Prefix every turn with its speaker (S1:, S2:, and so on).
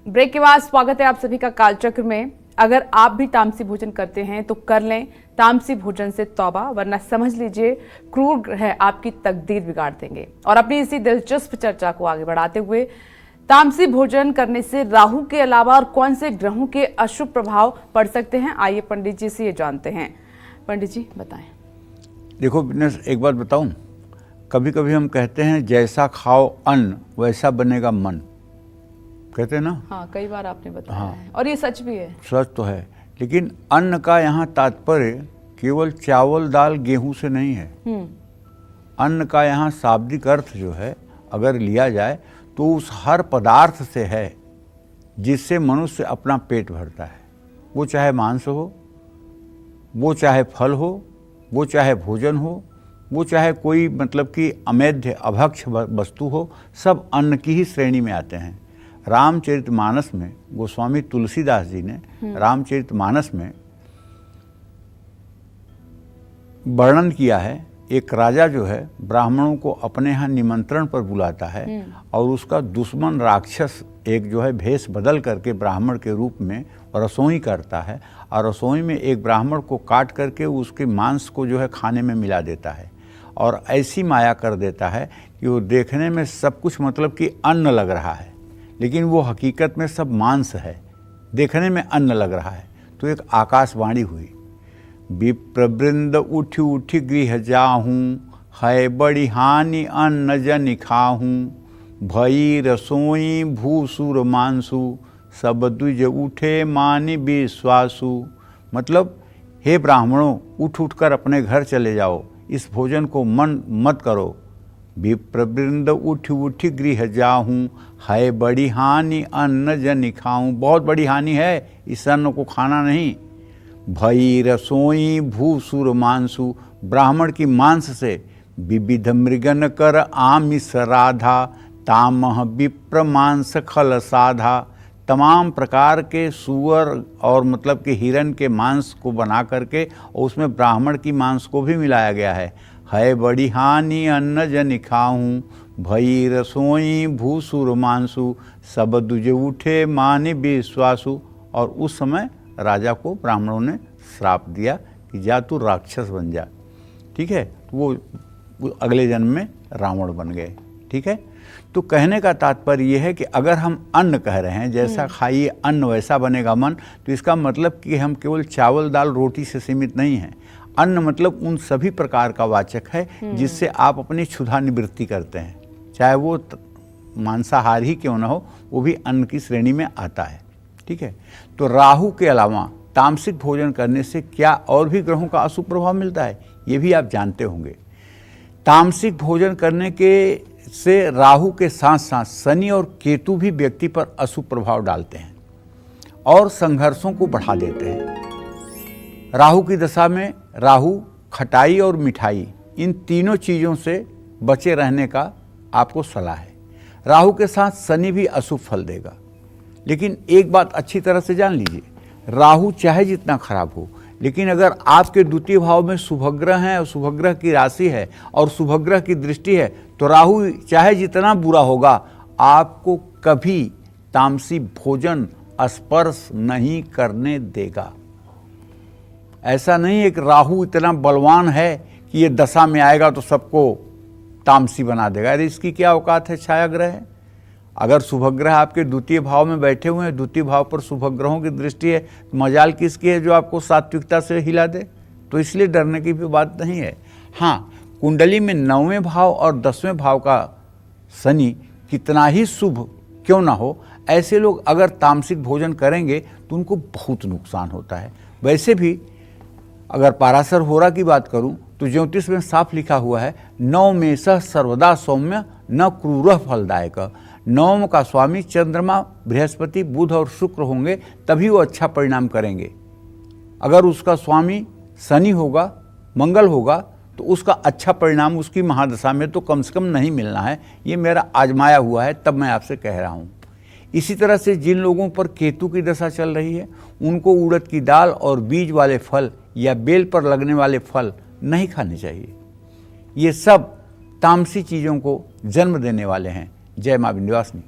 S1: Break के बाद स्वागत है आप सभी का कालचक्र में। अगर आप भी तामसी भोजन करते हैं तो कर लें तामसी भोजन से तौबा, वरना समझ लीजिए क्रूर ग्रह आपकी तकदीर बिगाड़ देंगे। और अपनी इसी दिलचस्प चर्चा को आगे बढ़ाते हुए, तामसी भोजन करने से राहु के अलावा और कौन से ग्रहों के अशुभ प्रभाव पड़ सकते हैं, आइए पंडित जी से ये जानते हैं। पंडित जी बताएं।
S2: देखो बिजनेस, एक बात बताऊं, कभी कभी हम कहते हैं जैसा खाओ अन्न वैसा बनेगा मन, कहते हैं ना।
S1: हाँ, कई बार आपने बताया है और ये सच भी है।
S2: सच तो है, लेकिन अन्न का यहाँ तात्पर्य केवल चावल दाल गेहूं से नहीं है। अन्न का यहाँ शाब्दिक अर्थ जो है अगर लिया जाए तो उस हर पदार्थ से है जिससे मनुष्य अपना पेट भरता है। वो चाहे मांस हो, वो चाहे फल हो, वो चाहे भोजन हो, वो चाहे कोई मतलब कि अमेध्य अभक्ष वस्तु हो, सब अन्न की ही श्रेणी में आते हैं। रामचरितमानस में गोस्वामी तुलसीदास जी ने रामचरितमानस में वर्णन किया है, एक राजा जो है ब्राह्मणों को अपने यहाँ निमंत्रण पर बुलाता है और उसका दुश्मन राक्षस एक जो है भेष बदल करके ब्राह्मण के रूप में रसोई करता है और रसोई में एक ब्राह्मण को काट करके उसके मांस को जो है खाने में मिला देता है और ऐसी माया कर देता है कि वो देखने में सब कुछ मतलब कि अन्न लग रहा है, लेकिन वो हकीकत में सब मांस है, देखने में अन्न लग रहा है। तो एक आकाशवाणी हुई, विप्रवृंद उठी उठी गृह जाहूँ, है बड़ी हानि अन्न जनि खाहूँ, भई रसोई भूसुर मांसु, सब द्विज उठे मानि विश्वासु। मतलब हे ब्राह्मणों, उठ उठ कर अपने घर चले जाओ, इस भोजन को मन मत करो। विप्रवृंद उठी उठी गृह जाहूँ, है बड़ी हानि अन्न जनि खाऊँ, बहुत बड़ी हानि है, इस अन्न को खाना नहीं। भई रसोई भूसुर मांसु, ब्राह्मण की मांस से विविध मृगन कर आमिष राधा, तामह विप्र मांस खल साधा। तमाम प्रकार के सुअर और मतलब कि हिरन के मांस को बना करके और उसमें ब्राह्मण की मांस को भी मिलाया गया है बड़ी हानि अन्न जनि खाऊँ, भई रसोई भूसुर मांसु, सब दुज उठे मानि विश्वासु। और उस समय राजा को ब्राह्मणों ने श्राप दिया कि जा तू राक्षस बन जा, ठीक है। वो अगले जन्म में रावण बन गए, ठीक है। तो कहने का तात्पर्य ये है कि अगर हम अन्न कह रहे हैं जैसा खाइए अन्न वैसा बनेगा मन, तो इसका मतलब कि हम केवल चावल दाल रोटी से सीमित नहीं हैं। अन्न मतलब उन सभी प्रकार का वाचक है जिससे आप अपनी क्षुधा निवृत्ति करते हैं, चाहे वो मांसाहार ही क्यों ना हो, वो भी अन्न की श्रेणी में आता है, ठीक है। तो राहु के अलावा तामसिक भोजन करने से क्या और भी ग्रहों का अशुभ प्रभाव मिलता है, ये भी आप जानते होंगे। तामसिक भोजन करने के से राहु के साथ साथ शनि और केतु भी व्यक्ति पर अशुभ प्रभाव डालते हैं और संघर्षों को बढ़ा देते हैं। राहु की दशा में राहु खटाई और मिठाई, इन तीनों चीज़ों से बचे रहने का आपको सलाह है। राहु के साथ शनि भी अशुभ फल देगा, लेकिन एक बात अच्छी तरह से जान लीजिए, राहु चाहे जितना खराब हो, लेकिन अगर आपके द्वितीय भाव में शुभग्रह है और शुभग्रह की राशि है और शुभग्रह की दृष्टि है, तो राहु चाहे जितना बुरा होगा आपको कभी तामसी भोजन स्पर्श नहीं करने देगा। ऐसा नहीं है कि राहु इतना बलवान है कि ये दशा में आएगा तो सबको तामसी बना देगा। अरे इसकी क्या औकात है, छाया ग्रह है। अगर शुभग्रह आपके द्वितीय भाव में बैठे हुए हैं, द्वितीय भाव पर शुभग्रहों की दृष्टि है, मजाल किसकी है जो आपको सात्विकता से हिला दे, तो इसलिए डरने की भी बात नहीं है। हाँ, कुंडली में 9वें भाव और 10वें भाव का शनि कितना ही शुभ क्यों ना हो, ऐसे लोग अगर तामसिक भोजन करेंगे तो उनको बहुत नुकसान होता है। वैसे भी अगर पाराशर होरा की बात करूं तो ज्योतिष में साफ लिखा हुआ है, 9 में सह सर्वदा सौम्य न क्रूर फलदायक। 9 का स्वामी चंद्रमा, बृहस्पति, बुध और शुक्र होंगे तभी वो अच्छा परिणाम करेंगे। अगर उसका स्वामी शनि होगा, मंगल होगा, तो उसका अच्छा परिणाम उसकी महादशा में तो कम से कम नहीं मिलना है। ये मेरा आजमाया हुआ है, तब मैं आपसे कह रहा हूँ। इसी तरह से जिन लोगों पर केतु की दशा चल रही है, उनको उड़द की दाल और बीज वाले फल या बेल पर लगने वाले फल नहीं खाने चाहिए। ये सब तामसी चीज़ों को जन्म देने वाले हैं। जय मां विंध्यवासिनी।